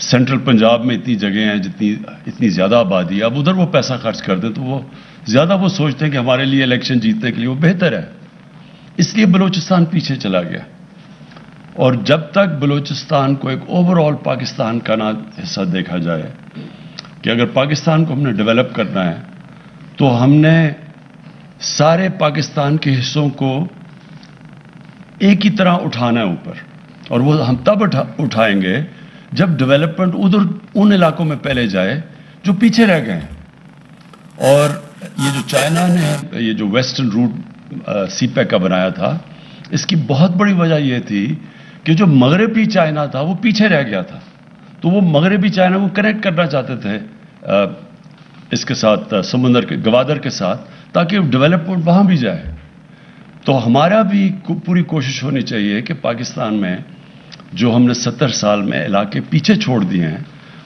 Central Punjab میں اتنی جگہیں ہیں اتنی زیادہ آبادی ہے، اب ادھر وہ پیسہ خرچ کر دیں تو وہ زیادہ وہ سوچتے ہیں کہ ہمارے لیے الیکشن جیتنے کے لیے وہ بہتر ہے. اس لیے بلوچستان پیچھے چلا گیا. اور جب تک بلوچستان کو ایک اوور آل پاکستان کا نہ حصہ دیکھا جائے کہ اگر پاکستان کو ہم نے ڈیولپ کرنا ہے تو ہم نے سارے پاکستان کے حصوں کو ایک ہی طرح اٹھانا ہے اوپر. اور وہ ہم تب اٹھائیں گے جب ڈیولپمنٹ ادھر ان علاقوں میں پہلے جائے جو پیچھے رہ گئے ہیں. اور یہ جو چائنا نے یہ جو ویسٹرن روٹ سی پیک کا بنایا تھا، اس کی بہت بڑی وجہ یہ تھی کہ جو مغربی چائنا تھا وہ پیچھے رہ گیا تھا. تو وہ مغربی چائنا کو کنیکٹ کرنا چاہتے تھے اس کے ساتھ، سمندر کے گوادر کے ساتھ، تاکہ ڈیولپمنٹ وہاں بھی جائے. تو ہمارا بھی پوری کوشش ہونی چاہیے کہ پاکستان میں جو ہم نے 70 سال میں علاقے پیچھے چھوڑ دیے ہیں،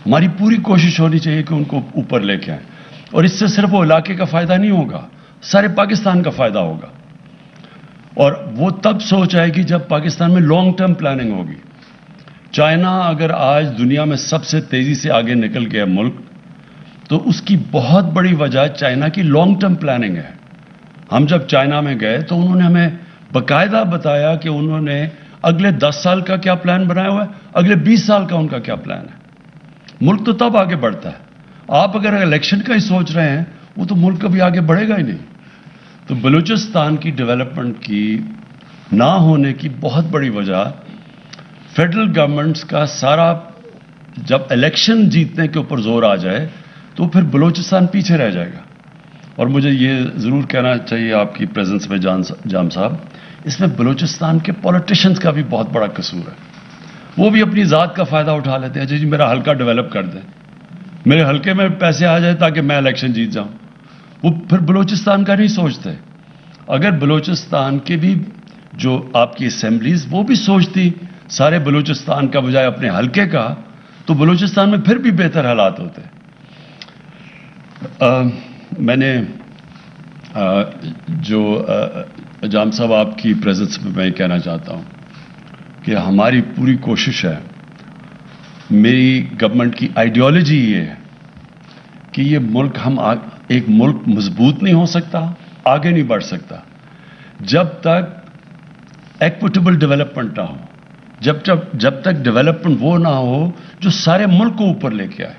ہماری پوری کوشش ہونی چاہیے کہ ان کو اوپر لے کے آئیں. اور اس سے صرف وہ علاقے کا فائدہ نہیں ہوگا، سارے پاکستان کا فائدہ ہوگا. اور وہ تب سوچ آئے گی جب پاکستان میں لانگ ٹرم پلاننگ ہوگی. چائنا اگر آج دنیا میں سب سے تیزی سے آگے نکل گیا ملک، تو اس کی بہت بڑی وجہ چائنا کی لانگ ٹرم پلاننگ ہے. ہم جب چائنا میں گئے تو انہوں نے ہمیں باقاعدہ بتایا کہ انہوں نے اگلے 10 سال کا کیا پلان بنایا ہوا ہے، اگلے 20 سال کا ان کا کیا پلان ہے. ملک تو تب آگے بڑھتا ہے. آپ اگر الیکشن کا ہی سوچ رہے ہیں وہ تو ملک کبھی آگے بڑھے گا ہی نہیں. تو بلوچستان کی ڈیولپمنٹ کی نہ ہونے کی بہت بڑی وجہ فیڈرل گورنمنٹس کا سارا، جب الیکشن جیتنے کے اوپر زور آ جائے تو پھر بلوچستان پیچھے رہ جائے گا. اور مجھے یہ ضرور کہنا چاہیے آپ کی پریزنس میں جام صاحب، اس میں بلوچستان کے پولیٹیشنز کا بھی بہت بڑا قصور ہے. وہ بھی اپنی ذات کا فائدہ اٹھا لیتے ہیں، جی میرا حلقہ ڈیولپ کر دیں، میرے حلقے میں پیسے آ جائے تاکہ میں الیکشن جیت جاؤں. وہ پھر بلوچستان کا نہیں سوچتے. اگر بلوچستان کے بھی جو آپ کی اسمبلیز وہ بھی سوچتی سارے بلوچستان کا بجائے اپنے حلقے کا، تو بلوچستان میں پھر بھی بہتر حالات ہوتے. میں نے جو جام صاحب آپ کی پریزنس میں میں کہنا چاہتا ہوں کہ ہماری پوری کوشش ہے، میری گورنمنٹ کی آئیڈیالوجی یہ ہے کہ یہ ملک ایک ملک مضبوط نہیں ہو سکتا، آگے نہیں بڑھ سکتا جب تک ایکوٹیبل ڈیولپمنٹ نہ ہو، جب تک ڈیولپمنٹ وہ نہ ہو جو سارے ملک کو اوپر لے کے آئے.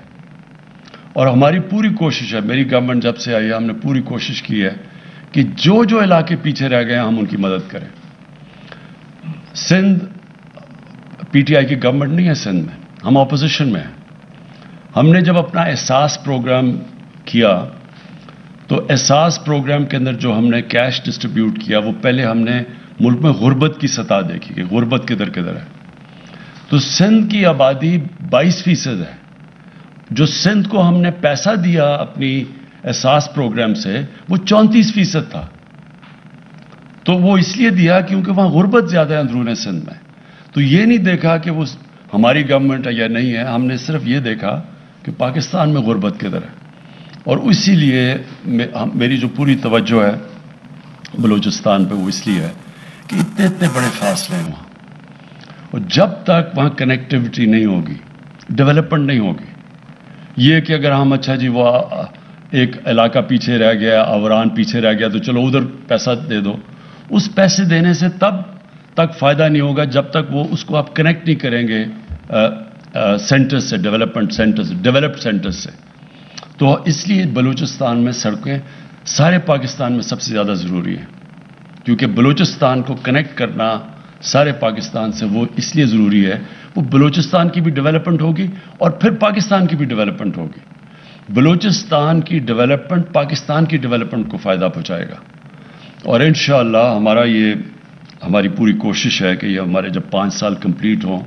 اور ہماری پوری کوشش ہے، میری گورنمنٹ جب سے آئی ہے ہم نے پوری کوشش کی ہے کہ جو علاقے پیچھے رہ گئے ہیں ہم ان کی مدد کریں. سندھ پی ٹی آئی کی گورنمنٹ نہیں ہے، سندھ میں ہم اپوزیشن میں ہیں. ہم نے جب اپنا احساس پروگرام کیا تو احساس پروگرام کے اندر جو ہم نے کیش ڈسٹریبیوٹ کیا، وہ پہلے ہم نے ملک میں غربت کی سطح دیکھی کہ غربت کدھر کدھر ہے. تو سندھ کی آبادی 22% ہے. جو سندھ کو ہم نے پیسہ دیا اپنی احساس پروگرام سے وہ 34% تھا. تو وہ اس لیے دیا کیونکہ وہاں غربت زیادہ ہے اندرون سندھ میں. تو یہ نہیں دیکھا کہ وہ ہماری گورنمنٹ ہے یا نہیں ہے، ہم نے صرف یہ دیکھا کہ پاکستان میں غربت کدھر ہے. اور اسی لیے میری جو پوری توجہ ہے بلوچستان پہ وہ اس لیے ہے کہ اتنے بڑے فاصلے ہیں وہاں، اور جب تک وہاں کنیکٹیوٹی نہیں ہوگی، ڈیولپمنٹ نہیں ہوگی. یہ کہ اگر ہم اچھا جی وہ ایک علاقہ پیچھے رہ گیا، اوران پیچھے رہ گیا تو چلو ادھر پیسہ دے دو، اس پیسے دینے سے تب تک فائدہ نہیں ہوگا جب تک وہ اس کو آپ کنیکٹ نہیں کریں گے سینٹر سے، ڈیولپمنٹ سینٹر سے، ڈیولپڈ سینٹر سے. تو اس لیے بلوچستان میں سڑکیں سارے پاکستان میں سب سے زیادہ ضروری ہیں، کیونکہ بلوچستان کو کنیکٹ کرنا سارے پاکستان سے وہ اس لیے ضروری ہے، وہ بلوچستان کی بھی ڈیولپمنٹ ہوگی اور پھر پاکستان کی بھی ڈیولپمنٹ ہوگی. بلوچستان کی ڈیولپمنٹ پاکستان کی ڈیولپمنٹ کو فائدہ پہنچائے گا. اور انشاءاللہ ہماری پوری کوشش ہے کہ یہ ہمارے جب 5 سال کمپلیٹ ہوں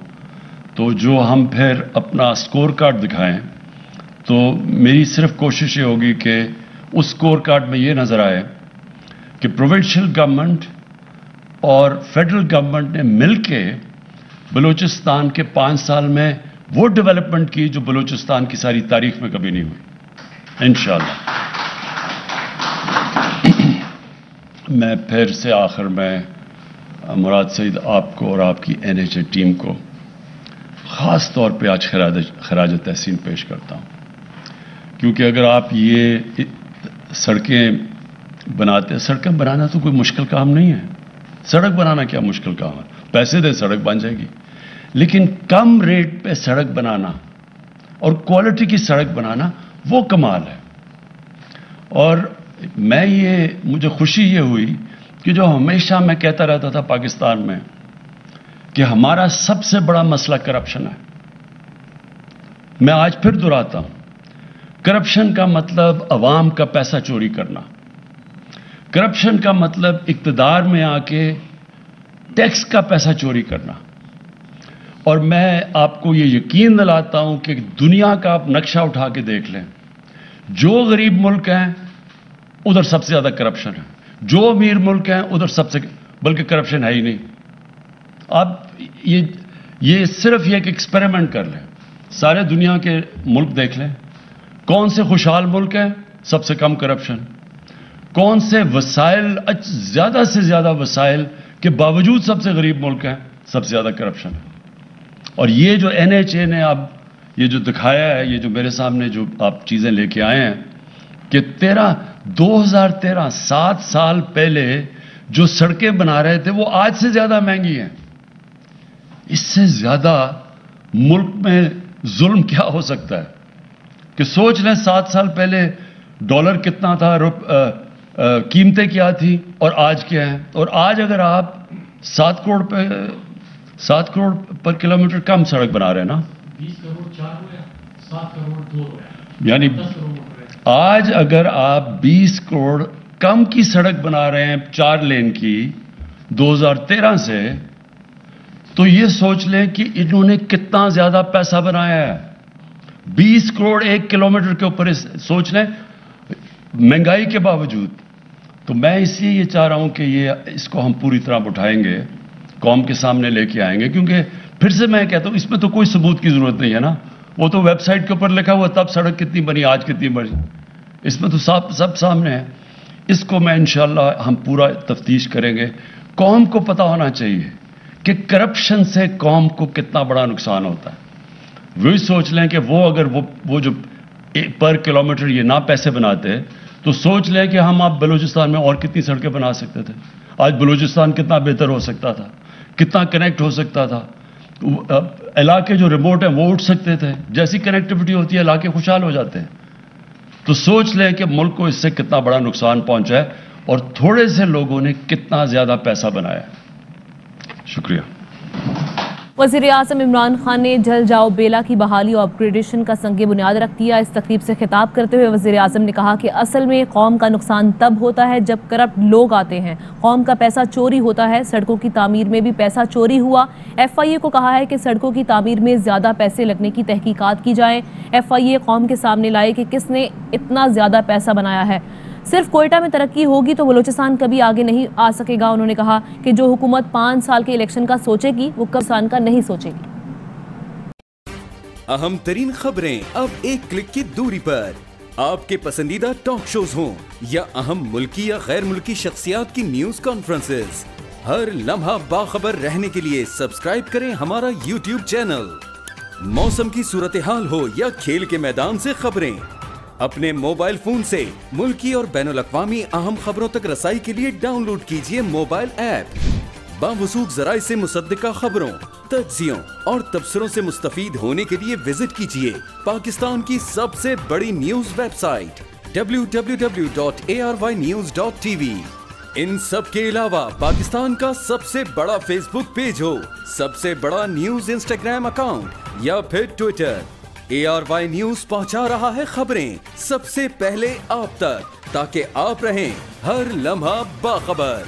تو جو ہم پھر اپنا سکور کارڈ دکھائیں، تو میری صرف کوشش یہ ہوگی کہ اس سکور کارڈ میں یہ نظر آئے کہ پروونشل گورنمنٹ اور فیڈرل گورنمنٹ نے مل کے بلوچستان کے 5 سال میں وہ ڈیولپمنٹ کی جو بلوچستان کی ساری تاریخ میں کبھی نہیں ہوئی انشاءاللہ. میں پھر سے آخر میں مراد سعید آپ کو اور آپ کی NHA ٹیم کو خاص طور پہ آج خراج تحسین پیش کرتا ہوں، کیونکہ اگر آپ یہ سڑکیں بناتے، سڑکیں بنانا تو کوئی مشکل کام نہیں ہے، سڑک بنانا کیا مشکل کام ہے، پیسے دے سڑک بن جائے گی، لیکن کم ریٹ پہ سڑک بنانا اور کوالٹی کی سڑک بنانا وہ کمال ہے۔ اور مجھے خوشی یہ ہوئی کہ جو ہمیشہ میں کہتا رہتا تھا پاکستان میں کہ ہمارا سب سے بڑا مسئلہ کرپشن ہے، میں آج پھر دہراتا ہوں، کرپشن کا مطلب عوام کا پیسہ چوری کرنا، کرپشن کا مطلب اقتدار میں آ کے ٹیکس کا پیسہ چوری کرنا۔ اور میں آپ کو یہ یقین دلاتا ہوں کہ دنیا کا آپ نقشہ اٹھا کے دیکھ لیں، جو غریب ملک ہیں ادھر سب سے زیادہ کرپشن ہے، جو امیر ملک ہیں ادھر سب سے، بلکہ کرپشن ہے ہی نہیں۔ آپ یہ صرف یہ ایک ایکسپیریمنٹ کر لیں، سارے دنیا کے ملک دیکھ لیں، کون سے خوشحال ملک ہیں سب سے کم کرپشن، کون سے وسائل زیادہ سے زیادہ وسائل کے باوجود سب سے غریب ملک ہیں سب سے زیادہ کرپشن ہے۔ اور یہ جو NHA نے اب یہ جو دکھایا ہے، یہ جو میرے سامنے جو آپ چیزیں لے کے آئے ہیں کہ 2013 7 سال پہلے جو سڑکیں بنا رہے تھے وہ آج سے زیادہ مہنگی ہیں۔ اس سے زیادہ ملک میں ظلم کیا ہو سکتا ہے کہ سوچ لیں 7 سال پہلے ڈالر کتنا تھا، قیمتیں کیا تھی اور آج کیا ہیں، اور آج اگر آپ 7 کروڑ پر کلومیٹر کم سڑک بنا رہے ہیں نا، 20 کروڑ 4 ہو گیا، 7 کروڑ 2 ہو گیا، یعنی 10 کروڑ ہو گیا۔ آج اگر آپ 20 کروڑ کم کی سڑک بنا رہے ہیں 4 لین کی 2013 سے، تو یہ سوچ لیں کہ انہوں نے کتنا زیادہ پیسہ بنایا ہے۔ 20 کروڑ 1 کلومیٹر کے اوپر سوچ لیں مہنگائی کے باوجود۔ تو میں اس لیے یہ چاہ رہا ہوں کہ اس کو ہم پوری طرح اٹھائیں گے، قوم کے سامنے لے کے آئیں گے، کیونکہ پھر سے میں کہتا ہوں اس میں تو کوئی ثبوت کی ضرورت نہیں ہے نا، وہ تو ویب سائٹ کے اوپر لکھا ہوا تب سڑک کتنی بنی آج کتنی بنی، اس میں تو سب سامنے ہے۔ اس کو میں انشاءاللہ ہم پورا تفتیش کریں گے۔ قوم کو پتہ ہونا چاہیے کہ کرپشن سے قوم کو کتنا بڑا نقصان ہوتا ہے۔ وہی سوچ لیں کہ وہ اگر وہ جو پر کلومیٹر یہ نہ پیسے بناتے تو سوچ لیں کہ ہم آپ بلوچستان میں اور کتنی سڑکیں بنا سکتے تھے، آج بلوچستان کتنا بہتر ہو سکتا تھا، کتنا کنیکٹ ہو سکتا تھا، علاقے جو ریموٹ ہیں وہ اٹھ سکتے تھے، جیسی کنیکٹیوٹی ہوتی ہے علاقے خوشحال ہو جاتے ہیں۔ تو سوچ لیں کہ ملک کو اس سے کتنا بڑا نقصان پہنچا ہے اور تھوڑے سے لوگوں نے کتنا زیادہ پیسہ بنایا ہے۔ شکریہ۔ وزیر اعظم عمران خان نے جل جاؤ بیلا کی بحالی اور اپگریڈیشن کا سنگ بنیاد رکھ دیا۔ اس تقریب سے خطاب کرتے ہوئے وزیر اعظم نے کہا کہ اصل میں قوم کا نقصان تب ہوتا ہے جب کرپٹ لوگ آتے ہیں، قوم کا پیسہ چوری ہوتا ہے۔ سڑکوں کی تعمیر میں بھی پیسہ چوری ہوا۔ FIA کو کہا ہے کہ سڑکوں کی تعمیر میں زیادہ پیسے لگنے کی تحقیقات کی جائیں۔ FIA قوم کے سامنے لائے کہ کس نے اتنا زیادہ پیسہ بنایا ہے۔ صرف کوئٹہ میں ترقی ہوگی تو بلوچستان کبھی آگے نہیں آ سکے گا۔ انہوں نے کہا کہ جو حکومت 5 سال کے الیکشن کا سوچے گی وہ کسان کا نہیں سوچے گی۔ اہم ترین خبریں اب ایک کلک کی دوری پر، آپ کے پسندیدہ ٹاک شوز ہوں یا اہم ملکی یا غیر ملکی شخصیات کی نیوز کانفرنسز، ہر لمحہ باخبر رہنے کے لیے سبسکرائب کریں ہمارا YouTube چینل۔ موسم کی صورتحال ہو یا کھیل کے میدان سے خبریں، اپنے موبائل فون سے ملکی اور بین الاقوامی اہم خبروں تک رسائی کے لیے ڈاؤن لوڈ کیجیے موبائل ایپ۔ باوثوق ذرائع سے مصدقہ خبروں، تجزیوں اور تبصروں سے مستفید ہونے کے لیے وزٹ کیجیے پاکستان کی سب سے بڑی نیوز ویب سائٹ www.arYnews.tv۔ ان سب کے علاوہ پاکستان کا سب سے بڑا فیس بک پیج ہو، سب سے بڑا نیوز انسٹاگرام اکاؤنٹ یا پھر ٹویٹر، ARY نیوز پہنچا رہا ہے خبریں سب سے پہلے آپ تک، تاکہ آپ رہیں ہر لمحہ باخبر۔